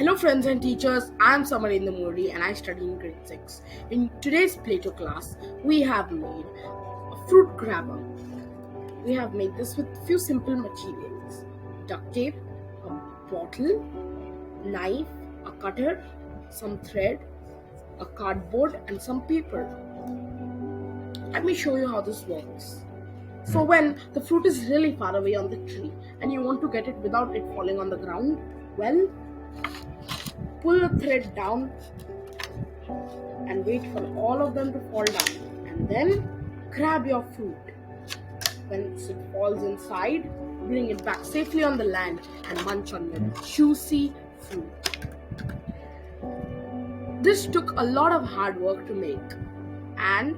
Hello friends and teachers, I am Samar in the Murray and I study in grade 6. In today's Playto class, we have made a fruit grabber. We have made this with few simple materials. Duct tape, a bottle, knife, a cutter, some thread, a cardboard and some paper. Let me show you how this works. So when the fruit is really far away on the tree and you want to get it without it falling on the ground, well, pull the thread down and wait for all of them to fall down, and then grab your fruit. When it falls inside, bring it back safely on the land and munch on your juicy fruit. This took a lot of hard work to make, and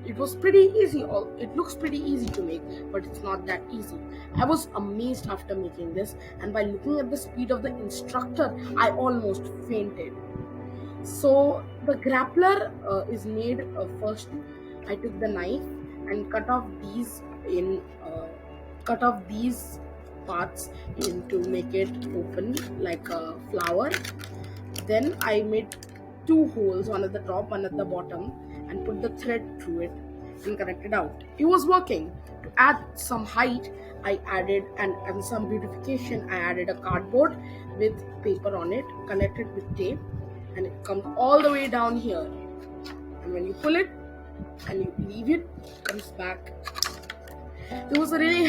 it was pretty easy. It looks pretty easy to make, but it's not that easy. I was amazed after making this, and by looking at the speed of the instructor, I almost fainted. So the grappler is made first. I took the knife and cut off these parts to make it open like a flower. Then I made two holes, one at the top, one at the bottom, and put the thread through it and connected out. It was working. To add some height, I added and some beautification. I added a cardboard with paper on it, connected with tape, and it comes all the way down here. And when you pull it and you leave it, it comes back. It was a really